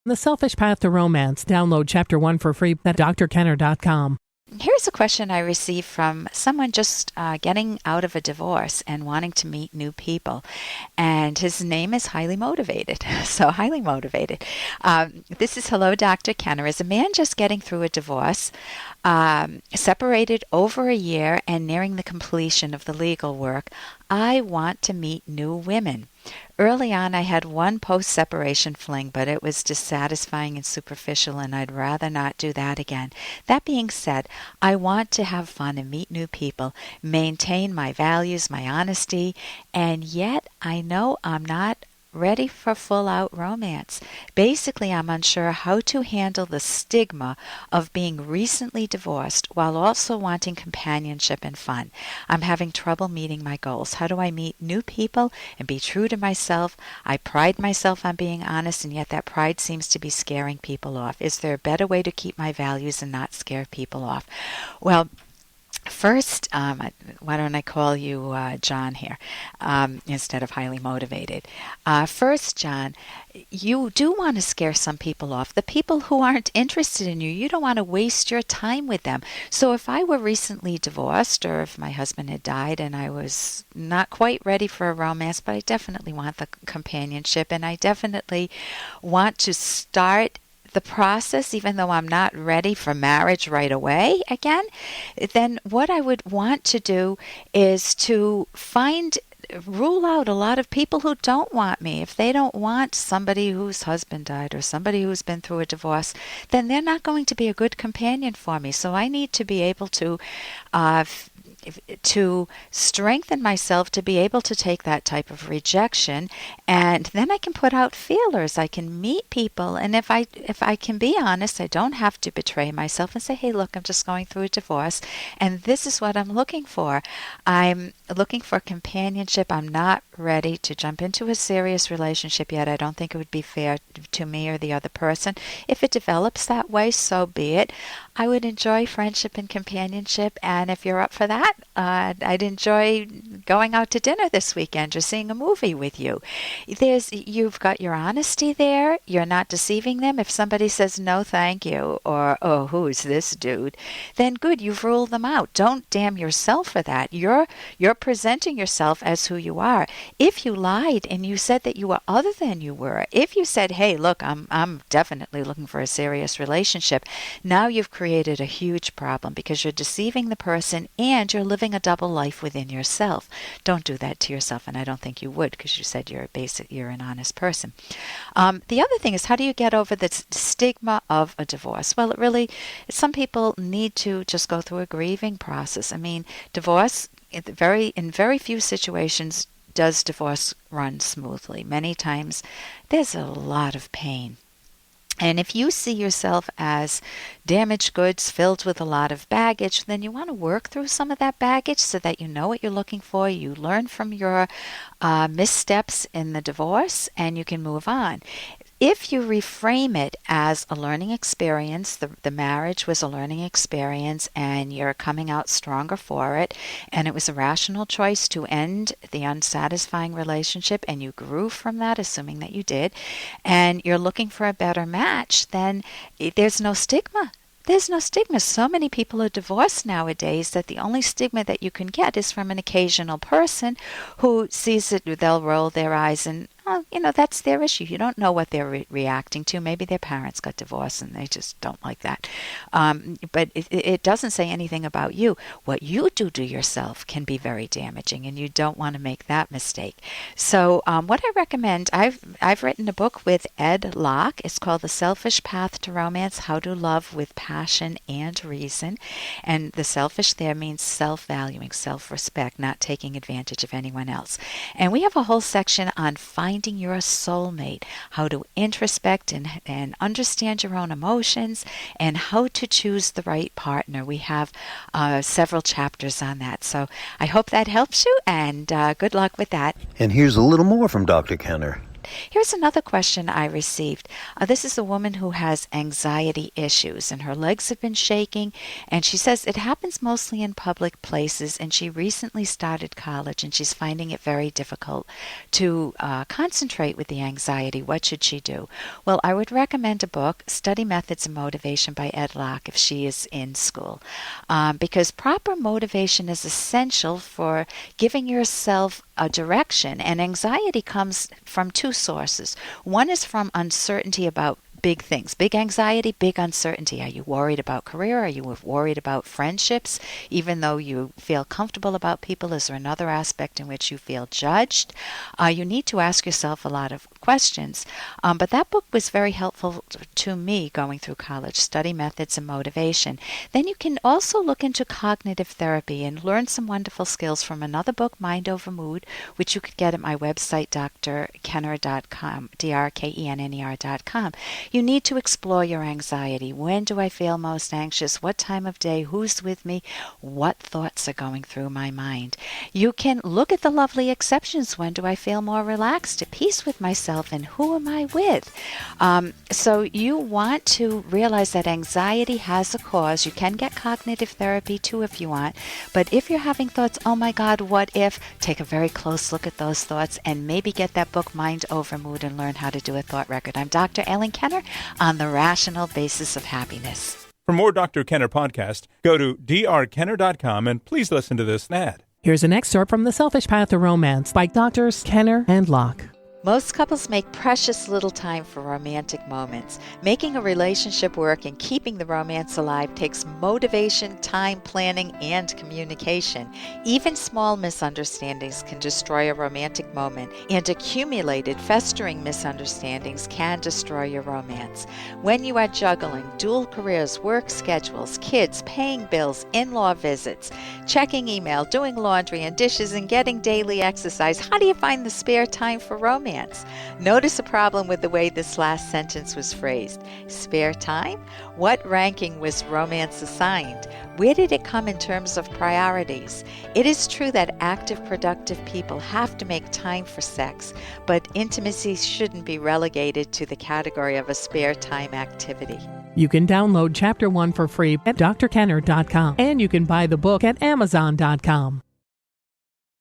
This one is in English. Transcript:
The Selfish Path to Romance. Download Chapter 1 for free at drkenner.com. Here's a question I received from someone just getting out of a divorce and wanting to meet new people. And his name is Highly Motivated. So, Highly Motivated. This is Hello, Dr. Kenner. As a man just getting through a divorce, separated over a year and nearing the completion of the legal work, I want to meet new women. Early on, I had one post-separation fling, but it was dissatisfying and superficial, and I'd rather not do that again. That being said, I want to have fun and meet new people, maintain my values, my honesty, and yet I know I'm not ready for full-out romance. Basically, I'm unsure how to handle the stigma of being recently divorced while also wanting companionship and fun. I'm having trouble meeting my goals. How do I meet new people and be true to myself? I pride myself on being honest, and yet that pride seems to be scaring people off. Is there a better way to keep my values and not scare people off? Well, first, why don't I call you John here instead of Highly Motivated? First, John, you do want to scare some people off. The people who aren't interested in you, you don't want to waste your time with them. So if I were recently divorced, or if my husband had died and I was not quite ready for a romance, but I definitely want the companionship, and I definitely want to start the process, even though I'm not ready for marriage right away again, then what I would want to do is to rule out a lot of people who don't want me. If they don't want somebody whose husband died or somebody who's been through a divorce, then they're not going to be a good companion for me. So I need to be able to strengthen myself to be able to take that type of rejection, and then I can put out feelers. I can meet people, and if I can be honest, I don't have to betray myself and say, hey, look, I'm just going through a divorce and this is what I'm looking for. I'm looking for companionship. I'm not ready to jump into a serious relationship yet. I don't think it would be fair to me or the other person. If it develops that way, so be it. I would enjoy friendship and companionship, and if you're up for that, I'd enjoy going out to dinner this weekend or seeing a movie with you. You've got your honesty there. You're not deceiving them. If somebody says no thank you, or oh, who's this dude, then good, you've ruled them out. Don't damn yourself for that. You're presenting yourself as who you are. If you lied and you said that you were other than you were, if you said, hey, look, I'm definitely looking for a serious relationship, now you've created a huge problem because you're deceiving the person and you're living a double life within yourself. Don't do that to yourself, and I don't think you would, because you said you're an honest person. The other thing is, how do you get over the stigma of a divorce? Well, some people need to just go through a grieving process. I mean, divorce, in very few situations does divorce run smoothly. Many times there's a lot of pain. And if you see yourself as damaged goods filled with a lot of baggage, then you want to work through some of that baggage so that you know what you're looking for. You learn from your missteps in the divorce, and you can move on. If you reframe it as a learning experience, the marriage was a learning experience and you're coming out stronger for it, and it was a rational choice to end the unsatisfying relationship, and you grew from that, assuming that you did, and you're looking for a better match, then there's no stigma. There's no stigma. So many people are divorced nowadays that the only stigma that you can get is from an occasional person who sees it, they'll roll their eyes and, oh, that's their issue. You don't know what they're reacting to. Maybe their parents got divorced and they just don't like that. But it doesn't say anything about you. What you do to yourself can be very damaging, and you don't want to make that mistake. So what I recommend, I've written a book with Ed Locke. It's called The Selfish Path to Romance, How to Love with Passion and Reason. And the selfish there means self-valuing, self-respect, not taking advantage of anyone else. And we have a whole section on finding your soulmate, how to introspect and understand your own emotions, and how to choose the right partner. We have several chapters on that. So I hope that helps you, and good luck with that. And here's a little more from Dr. Kenner. Here's another question I received. This is a woman who has anxiety issues, and her legs have been shaking, and she says it happens mostly in public places, and she recently started college, and she's finding it very difficult to concentrate with the anxiety. What should she do? Well, I would recommend a book, Study Methods and Motivation by Ed Locke, if she is in school, because proper motivation is essential for giving yourself a direction, and anxiety comes from two sources. One is from uncertainty about big things, big anxiety, big uncertainty. Are you worried about career? Are you worried about friendships? Even though you feel comfortable about people, is there another aspect in which you feel judged? You need to ask yourself a lot of questions. But that book was very helpful to me going through college, Study Methods and Motivation. Then you can also look into cognitive therapy and learn some wonderful skills from another book, Mind Over Mood, which you could get at my website, drkenner.com, drkenner.com. You need to explore your anxiety. When do I feel most anxious? What time of day? Who's with me? What thoughts are going through my mind? You can look at the lovely exceptions. When do I feel more relaxed, at peace with myself, and who am I with? So you want to realize that anxiety has a cause. You can get cognitive therapy too if you want. But if you're having thoughts, oh my God, what if? Take a very close look at those thoughts and maybe get that book, Mind Over Mood, and learn how to do a thought record. I'm Dr. Ellen Kenner on the Rational Basis of Happiness. For more Dr. Kenner podcast, go to drkenner.com and please listen to this ad. Here's an excerpt from The Selfish Path to Romance by Drs. Kenner and Locke. Most couples make precious little time for romantic moments. Making a relationship work and keeping the romance alive takes motivation, time, planning, and communication. Even small misunderstandings can destroy a romantic moment, and accumulated, festering misunderstandings can destroy your romance. When you are juggling dual careers, work schedules, kids, paying bills, in-law visits, checking email, doing laundry and dishes, and getting daily exercise, how do you find the spare time for romance? Notice a problem with the way this last sentence was phrased. Spare time? What ranking was romance assigned? Where did it come in terms of priorities? It is true that active, productive people have to make time for sex, but intimacy shouldn't be relegated to the category of a spare time activity. You can download Chapter 1 for free at drkenner.com, and you can buy the book at amazon.com.